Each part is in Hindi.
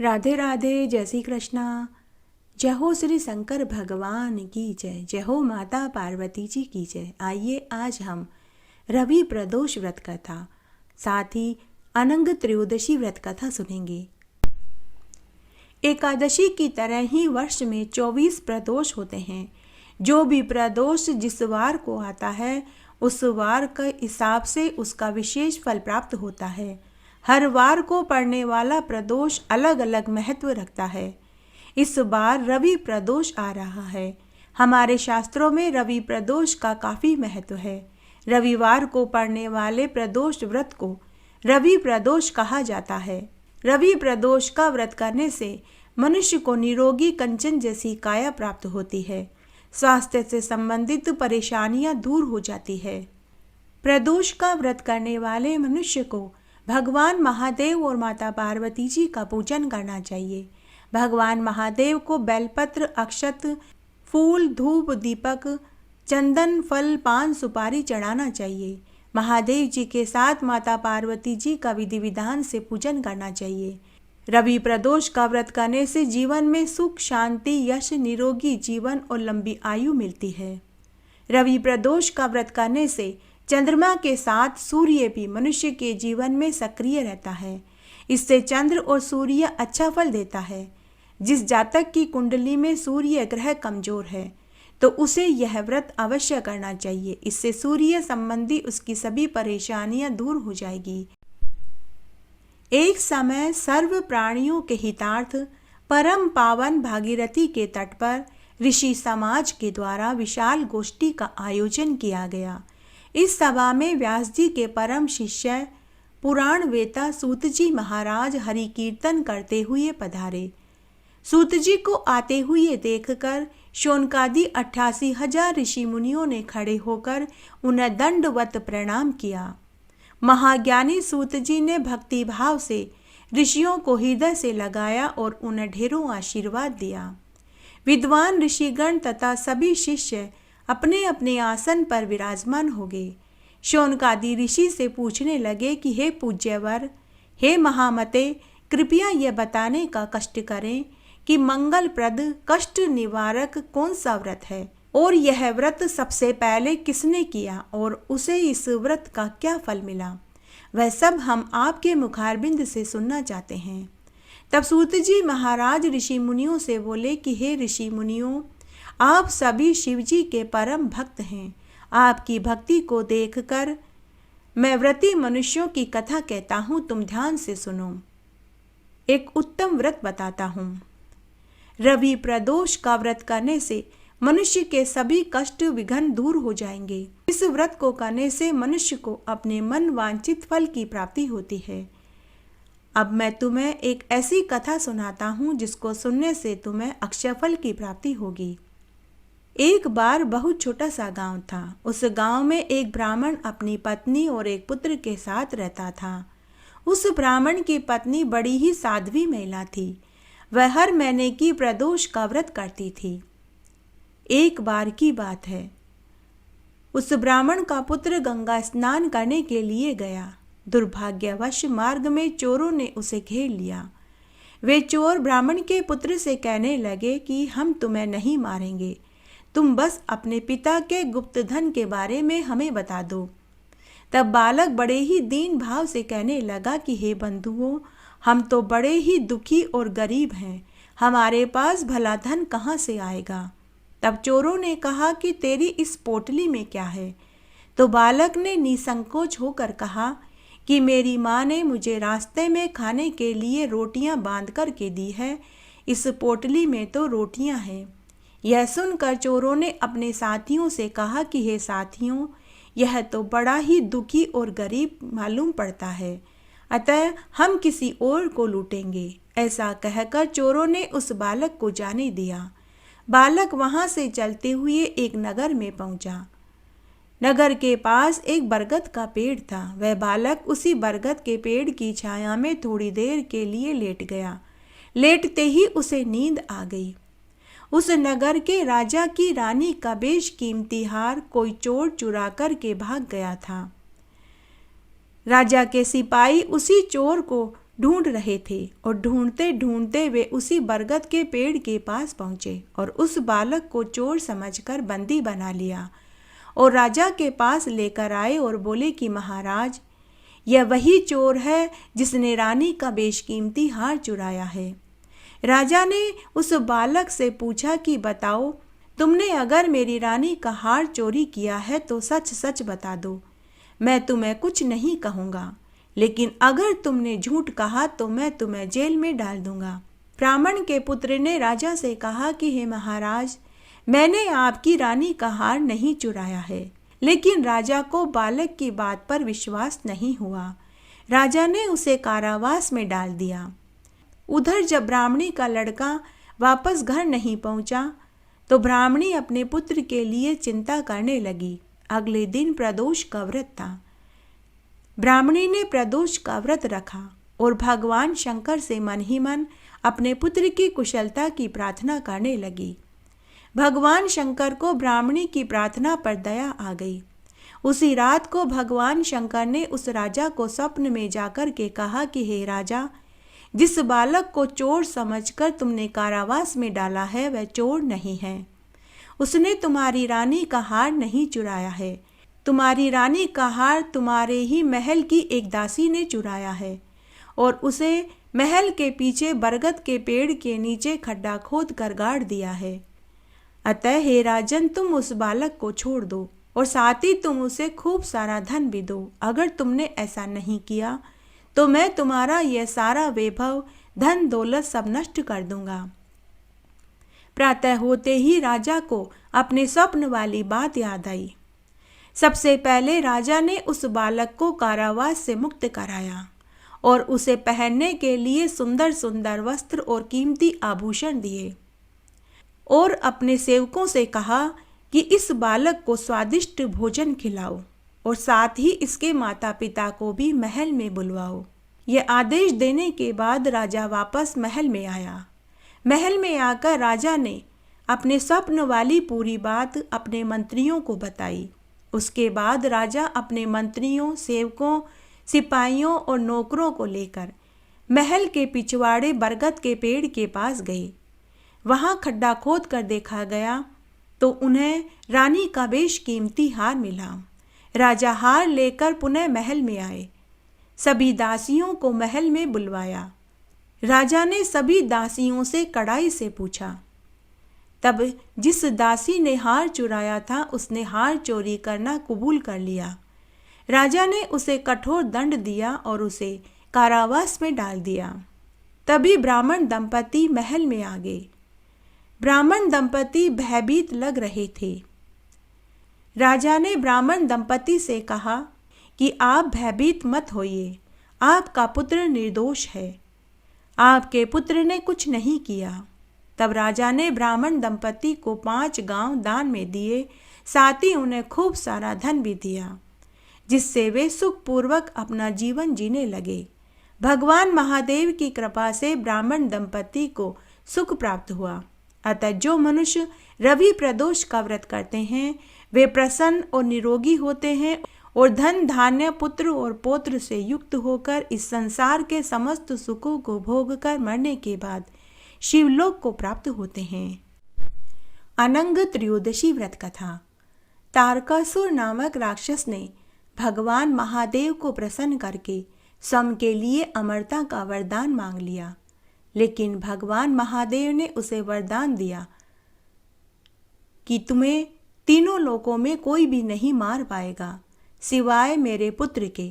राधे राधे, जय श्री कृष्णा। जय हो श्री शंकर भगवान की जय, जय हो माता पार्वती जी की जय। आइए आज हम रवि प्रदोष व्रत कथा साथ ही अनंग त्रयोदशी व्रत कथा सुनेंगे। एकादशी की तरह ही वर्ष में 24 प्रदोष होते हैं। जो भी प्रदोष जिस वार को आता है उस वार के हिसाब से उसका विशेष फल प्राप्त होता है। हर वार को पड़ने वाला प्रदोष अलग अलग महत्व रखता है। इस बार रवि प्रदोष आ रहा है। हमारे शास्त्रों में रवि प्रदोष का काफ़ी महत्व है। रविवार को पड़ने वाले प्रदोष व्रत को रवि प्रदोष कहा जाता है। रवि प्रदोष का व्रत करने से मनुष्य को निरोगी कंचन जैसी काया प्राप्त होती है। स्वास्थ्य से संबंधित परेशानियां दूर हो जाती है। प्रदोष का व्रत करने वाले मनुष्य को भगवान महादेव और माता पार्वती जी का पूजन करना चाहिए। भगवान महादेव को बेलपत्र, अक्षत, फूल, धूप, दीपक, चंदन, फल, पान, सुपारी चढ़ाना चाहिए। महादेव जी के साथ माता पार्वती जी का विधि विधान से पूजन करना चाहिए। रवि प्रदोष का व्रत करने से जीवन में सुख, शांति, यश, निरोगी जीवन और लंबी आयु मिलती है। रवि प्रदोष का व्रत करने से चंद्रमा के साथ सूर्य भी मनुष्य के जीवन में सक्रिय रहता है। इससे चंद्र और सूर्य अच्छा फल देता है। जिस जातक की कुंडली में सूर्य ग्रह कमजोर है तो उसे यह व्रत अवश्य करना चाहिए। इससे सूर्य संबंधी उसकी सभी परेशानियां दूर हो जाएगी। एक समय सर्व प्राणियों के हितार्थ परम पावन भागीरथी के तट पर ऋषि समाज के द्वारा विशाल गोष्ठी का आयोजन किया गया। इस सभा में व्यास जी के परम शिष्य पुराण वेता सूत जी महाराज हरि कीर्तन करते हुए पधारे। सूत जी को आते हुए देखकर शौनकादि 88,000 ऋषि मुनियों ने खड़े होकर उन्हें दंडवत प्रणाम किया। महाज्ञानी सूत जी ने भक्ति भाव से ऋषियों को हृदय से लगाया और उन्हें ढेरों आशीर्वाद दिया। विद्वान ऋषिगण तथा सभी शिष्य अपने अपने आसन पर विराजमान हो गए। शौनकादि ऋषि से पूछने लगे कि हे पूज्यवर, हे महामते, कृपया यह बताने का कष्ट करें कि मंगलप्रद कष्ट निवारक कौन सा व्रत है और यह व्रत सबसे पहले किसने किया और उसे इस व्रत का क्या फल मिला। वह सब हम आपके मुखारबिंद से सुनना चाहते हैं। तब सूत जी महाराज ऋषि मुनियों से बोले कि हे ऋषि मुनियों, आप सभी शिव जी के परम भक्त हैं। आपकी भक्ति को देखकर मैं व्रती मनुष्यों की कथा कहता हूँ, तुम ध्यान से सुनो। एक उत्तम व्रत बताता हूँ। रवि प्रदोष का व्रत करने से मनुष्य के सभी कष्ट विघ्न दूर हो जाएंगे। इस व्रत को करने से मनुष्य को अपने मन वांछित फल की प्राप्ति होती है। अब मैं तुम्हें एक ऐसी कथा सुनाता हूँ जिसको सुनने से तुम्हें अक्षय फल की प्राप्ति होगी। एक बार बहुत छोटा सा गांव था। उस गांव में एक ब्राह्मण अपनी पत्नी और एक पुत्र के साथ रहता था। उस ब्राह्मण की पत्नी बड़ी ही साध्वी महिला थी। वह हर महीने की प्रदोष का व्रत करती थी। एक बार की बात है, उस ब्राह्मण का पुत्र गंगा स्नान करने के लिए गया। दुर्भाग्यवश मार्ग में चोरों ने उसे घेर लिया। वे चोर ब्राह्मण के पुत्र से कहने लगे कि हम तुम्हें नहीं मारेंगे, तुम बस अपने पिता के गुप्त धन के बारे में हमें बता दो। तब बालक बड़े ही दीन भाव से कहने लगा कि हे बंधुओं, हम तो बड़े ही दुखी और गरीब हैं, हमारे पास भला धन कहाँ से आएगा। तब चोरों ने कहा कि तेरी इस पोटली में क्या है। तो बालक ने निसंकोच होकर कहा कि मेरी माँ ने मुझे रास्ते में खाने के लिए रोटियां बांध कर के दी है, इस पोटली में तो रोटियां हैं। यह सुनकर चोरों ने अपने साथियों से कहा कि हे साथियों, यह तो बड़ा ही दुखी और गरीब मालूम पड़ता है, अतः हम किसी और को लूटेंगे। ऐसा कहकर चोरों ने उस बालक को जाने दिया। बालक वहां से चलते हुए एक नगर में पहुंचा। नगर के पास एक बरगद का पेड़ था। वह बालक उसी बरगद के पेड़ की छाया में थोड़ी देर के लिए लेट गया। लेटते ही उसे नींद आ गई। उस नगर के राजा की रानी का बेशकीमती हार कोई चोर चुरा कर के भाग गया था। राजा के सिपाही उसी चोर को ढूंढ रहे थे और ढूंढते ढूंढते वे उसी बरगद के पेड़ के पास पहुंचे और उस बालक को चोर समझकर बंदी बना लिया और राजा के पास लेकर आए और बोले कि महाराज, यह वही चोर है जिसने रानी का बेशकीमती हार चुराया है। राजा ने उस बालक से पूछा कि बताओ, तुमने अगर मेरी रानी का हार चोरी किया है तो सच सच बता दो, मैं तुम्हें कुछ नहीं कहूँगा, लेकिन अगर तुमने झूठ कहा तो मैं तुम्हें जेल में डाल दूंगा। ब्राह्मण के पुत्र ने राजा से कहा कि हे महाराज, मैंने आपकी रानी का हार नहीं चुराया है। लेकिन राजा को बालक की बात पर विश्वास नहीं हुआ। राजा ने उसे कारावास में डाल दिया। उधर जब ब्राह्मणी का लड़का वापस घर नहीं पहुंचा तो ब्राह्मणी अपने पुत्र के लिए चिंता करने लगी। अगले दिन प्रदोष का व्रत था। ब्राह्मणी ने प्रदोष का व्रत रखा और भगवान शंकर से मन ही मन अपने पुत्र की कुशलता की प्रार्थना करने लगी। भगवान शंकर को ब्राह्मणी की प्रार्थना पर दया आ गई। उसी रात को भगवान शंकर ने उस राजा को स्वप्न में जाकर के कहा कि हे राजा, जिस बालक को चोर समझकर तुमने कारावास में डाला है वह चोर नहीं है। उसने तुम्हारी रानी का हार नहीं चुराया है। तुम्हारी रानी का हार तुम्हारे ही महल की एक दासी ने चुराया है और उसे महल के पीछे बरगद के पेड़ के नीचे खड्डा खोद कर गाड़ दिया है। अतः हे राजन, तुम उस बालक को छोड़ दो और साथ ही तुम उसे खूब सारा धन भी दो। अगर तुमने ऐसा नहीं किया तो मैं तुम्हारा यह सारा वैभव, धन दौलत सब नष्ट कर दूंगा। प्रातः होते ही राजा को अपने स्वप्न वाली बात याद आई। सबसे पहले राजा ने उस बालक को कारावास से मुक्त कराया और उसे पहनने के लिए सुंदर सुंदर वस्त्र और कीमती आभूषण दिए और अपने सेवकों से कहा कि इस बालक को स्वादिष्ट भोजन खिलाओ और साथ ही इसके माता पिता को भी महल में बुलवाओ। ये आदेश देने के बाद राजा वापस महल में आया। महल में आकर राजा ने अपने स्वप्न वाली पूरी बात अपने मंत्रियों को बताई। उसके बाद राजा अपने मंत्रियों, सेवकों, सिपाहियों और नौकरों को लेकर महल के पिछवाड़े बरगद के पेड़ के पास गए। वहां खड्डा खोद कर देखा गया तो उन्हें रानी का बेशकीमती हार मिला। राजा हार लेकर पुनः महल में आए। सभी दासियों को महल में बुलवाया। राजा ने सभी दासियों से कड़ाई से पूछा। तब जिस दासी ने हार चुराया था उसने हार चोरी करना कबूल कर लिया। राजा ने उसे कठोर दंड दिया और उसे कारावास में डाल दिया। तभी ब्राह्मण दंपति महल में आ गए। ब्राह्मण दंपति भयभीत लग रहे थे। राजा ने ब्राह्मण दंपति से कहा कि आप भयभीत मत होइए, आपका पुत्र निर्दोष है, आपके पुत्र ने कुछ नहीं किया। तब राजा ने ब्राह्मण दंपति को 5 गांव दान में दिए, साथ ही उन्हें खूब सारा धन भी दिया, जिससे वे सुखपूर्वक अपना जीवन जीने लगे। भगवान महादेव की कृपा से ब्राह्मण दंपति को सुख प्राप्त हुआ। अतः जो मनुष्य रवि प्रदोष का व्रत करते हैं वे प्रसन्न और निरोगी होते हैं और धन धान्य, पुत्र और पौत्र से युक्त होकर इस संसार के समस्त सुखों को भोग कर मरने के बाद शिवलोक को प्राप्त होते हैं। अनंग त्रयोदशी व्रत कथा। तारकासुर नामक राक्षस ने भगवान महादेव को प्रसन्न करके स्वयं के लिए अमरता का वरदान मांग लिया, लेकिन भगवान महादेव ने उसे वरदान दिया कि तुम्हें तीनों लोकों में कोई भी नहीं मार पाएगा सिवाय मेरे पुत्र के।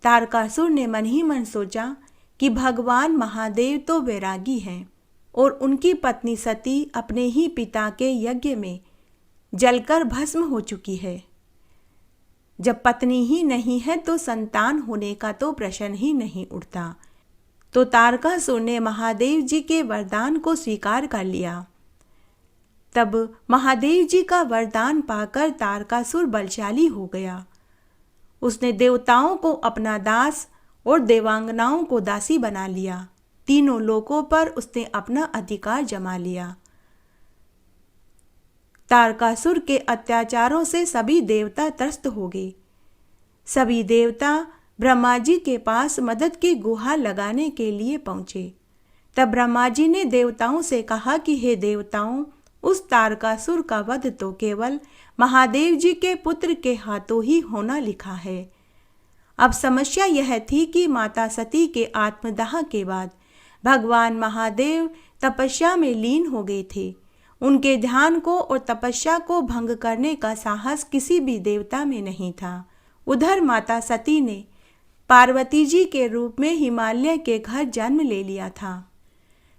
तारकासुर ने मन ही मन सोचा कि भगवान महादेव तो वैरागी हैं और उनकी पत्नी सती अपने ही पिता के यज्ञ में जलकर भस्म हो चुकी है। जब पत्नी ही नहीं है तो संतान होने का तो प्रश्न ही नहीं उठता। तो तारकासुर ने महादेव जी के वरदान को स्वीकार कर लिया। तब महादेव जी का वरदान पाकर तारकासुर बलशाली हो गया। उसने देवताओं को अपना दास और देवांगनाओं को दासी बना लिया। तीनों लोकों पर उसने अपना अधिकार जमा लिया। तारकासुर के अत्याचारों से सभी देवता त्रस्त हो गए। सभी देवता ब्रह्मा जी के पास मदद की गुहार लगाने के लिए पहुंचे। तब ब्रह्मा जी ने देवताओं से कहा कि हे देवताओं, उस तारकासुर का वध तो केवल महादेव जी के पुत्र के हाथों ही होना लिखा है। अब समस्या यह थी कि माता सती के आत्मदाह के बाद भगवान महादेव तपस्या में लीन हो गए थे। उनके ध्यान को और तपस्या को भंग करने का साहस किसी भी देवता में नहीं था। उधर माता सती ने पार्वती जी के रूप में हिमालय के घर जन्म ले लिया था।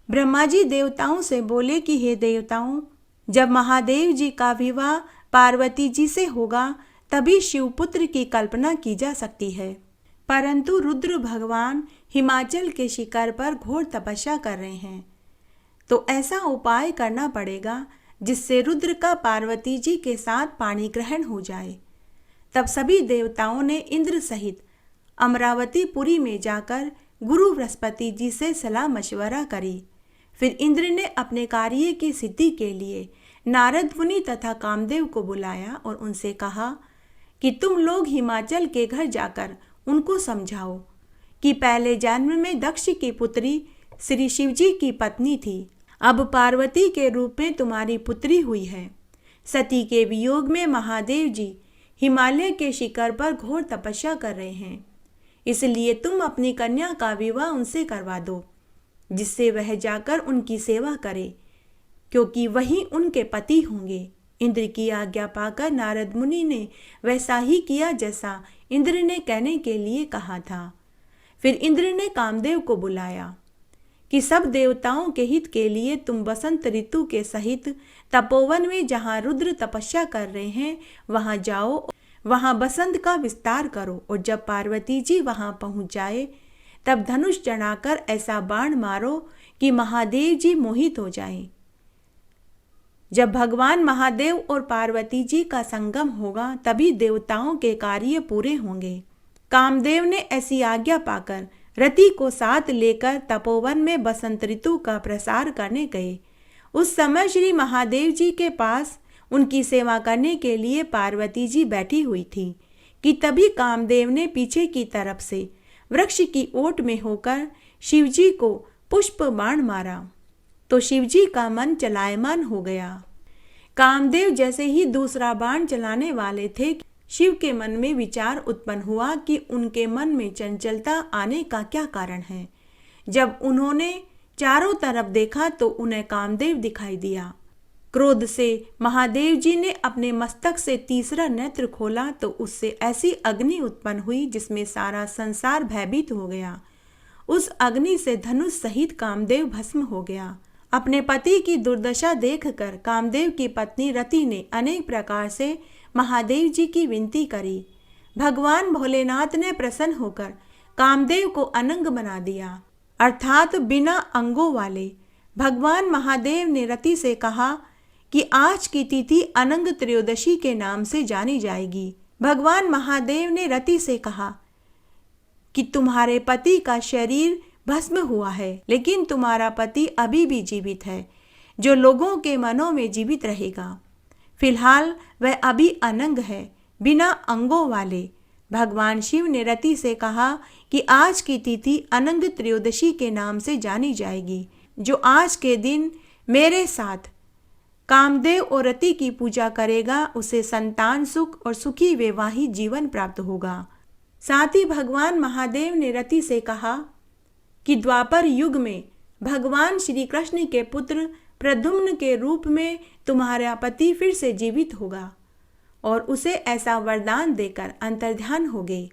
ब्रह्मा जी देवताओं से बोले कि हे देवताओं, जब महादेव जी का विवाह पार्वती जी से होगा तभी शिवपुत्र की कल्पना की जा सकती है। परंतु रुद्र भगवान हिमाचल के शिखर पर घोर तपस्या कर रहे हैं, तो ऐसा उपाय करना पड़ेगा जिससे रुद्र का पार्वती जी के साथ पाणी ग्रहण हो जाए। तब सभी देवताओं ने इंद्र सहित अमरावतीपुरी में जाकर गुरु बृहस्पति जी से सलाह मशवरा करी। फिर इंद्र ने अपने कार्य की सिद्धि के लिए नारद मुनि तथा कामदेव को बुलाया और उनसे कहा कि तुम लोग हिमाचल के घर जाकर उनको समझाओ कि पहले जन्म में दक्ष की पुत्री श्री शिव जी की पत्नी थी, अब पार्वती के रूप में तुम्हारी पुत्री हुई है। सती के वियोग में महादेव जी हिमालय के शिखर पर घोर तपस्या कर रहे हैं, इसलिए तुम अपनी कन्या का विवाह उनसे करवा दो, जिससे वह जाकर उनकी सेवा करे, क्योंकि वही उनके पति होंगे। इंद्र की आज्ञा पाकर नारद मुनि ने वैसा ही किया जैसा इंद्र ने कहने के लिए कहा था। फिर इंद्र ने कामदेव को बुलाया कि सब देवताओं के हित के लिए तुम बसंत ऋतु के सहित तपोवन में जहाँ रुद्र तपस्या कर रहे हैं वहाँ जाओ, वहाँ बसंत का विस्तार करो, और जब पार्वती जी वहाँ पहुँच जाए तब धनुष चढ़ाकर ऐसा बाण मारो कि महादेव जी मोहित हो जाएं। जब भगवान महादेव और पार्वती जी का संगम होगा तभी देवताओं के कार्य पूरे होंगे। कामदेव ने ऐसी आज्ञा पाकर रति को साथ लेकर तपोवन में बसंत ऋतु का प्रसार करने गए। उस समय श्री महादेव जी के पास उनकी सेवा करने के लिए पार्वती जी बैठी हुई थी कि तभी कामदेव ने पीछे की तरफ से वृक्ष की ओट में होकर शिवजी को पुष्प बाण मारा, तो शिवजी का मन चलायमान हो गया। कामदेव जैसे ही दूसरा बाण चलाने वाले थे, शिव के मन में विचार उत्पन्न हुआ कि उनके मन में चंचलता आने का क्या कारण है। जब उन्होंने चारों तरफ देखा तो उन्हें कामदेव दिखाई दिया। क्रोध से महादेव जी ने अपने मस्तक से तीसरा नेत्र खोला तो उससे ऐसी अग्नि उत्पन्न हुई जिसमें सारा संसार भयभीत हो गया। उस अग्नि से धनुष सहित कामदेव भस्म हो गया। अपने पति की दुर्दशा देखकर कामदेव की पत्नी रति ने अनेक प्रकार से महादेव जी की विनती करी। भगवान भोलेनाथ ने प्रसन्न होकर कामदेव को अनंग बना दिया, अर्थात बिना अंगों वाले। भगवान महादेव ने रति से कहा कि आज की तिथि अनंग त्रयोदशी के नाम से जानी जाएगी। भगवान महादेव ने रति से कहा कि तुम्हारे पति का शरीर भस्म हुआ है, लेकिन तुम्हारा पति अभी भी जीवित है, जो लोगों के मनों में जीवित रहेगा। फिलहाल वह अभी अनंग है, बिना अंगों वाले। भगवान शिव ने रति से कहा कि आज की तिथि अनंग त्रयोदशी के नाम से जानी जाएगी। जो आज के दिन मेरे साथ कामदेव और रति की पूजा करेगा उसे संतान सुख और सुखी वैवाहिक जीवन प्राप्त होगा। साथ ही भगवान महादेव ने रति से कहा कि द्वापर युग में भगवान श्री कृष्ण के पुत्र प्रद्युम्न के रूप में तुम्हारा पति फिर से जीवित होगा, और उसे ऐसा वरदान देकर अंतर्ध्यान हो गई।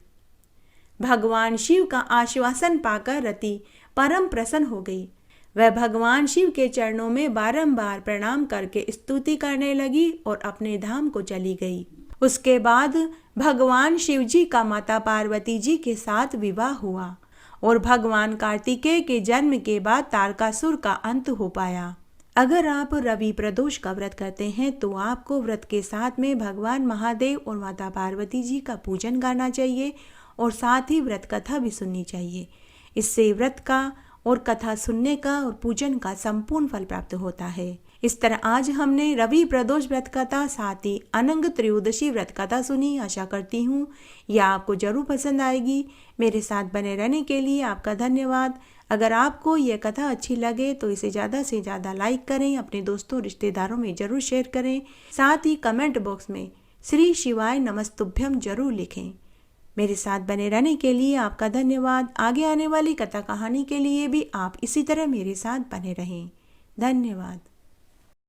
भगवान शिव का आश्वासन पाकर रति परम प्रसन्न हो गई। वह भगवान शिव के चरणों में बारंबार प्रणाम करके स्तुति करने लगी और अपने धाम को चली गई। उसके बाद भगवान शिव जी का माता पार्वती जी के साथ विवाह हुआ और भगवान कार्तिकेय के जन्म के बाद तारकासुर का अंत हो पाया। अगर आप रवि प्रदोष का व्रत करते हैं तो आपको व्रत के साथ में भगवान महादेव और माता पार्वती जी का पूजन करना चाहिए और साथ ही व्रत कथा भी सुननी चाहिए। इससे व्रत का और कथा सुनने का और पूजन का संपूर्ण फल प्राप्त होता है। इस तरह आज हमने रवि प्रदोष व्रत कथा साथ ही अनंग त्रयोदशी व्रत कथा सुनी। आशा करती हूँ यह आपको जरूर पसंद आएगी। मेरे साथ बने रहने के लिए आपका धन्यवाद। अगर आपको यह कथा अच्छी लगे तो इसे ज़्यादा से ज़्यादा लाइक करें, अपने दोस्तों रिश्तेदारों में ज़रूर शेयर करें। साथ ही कमेंट बॉक्स में श्री शिवाय नमस्तुभ्यम जरूर लिखें। मेरे साथ बने रहने के लिए आपका धन्यवाद। आगे आने वाली कथा कहानी के लिए भी आप इसी तरह मेरे साथ बने रहें। धन्यवाद।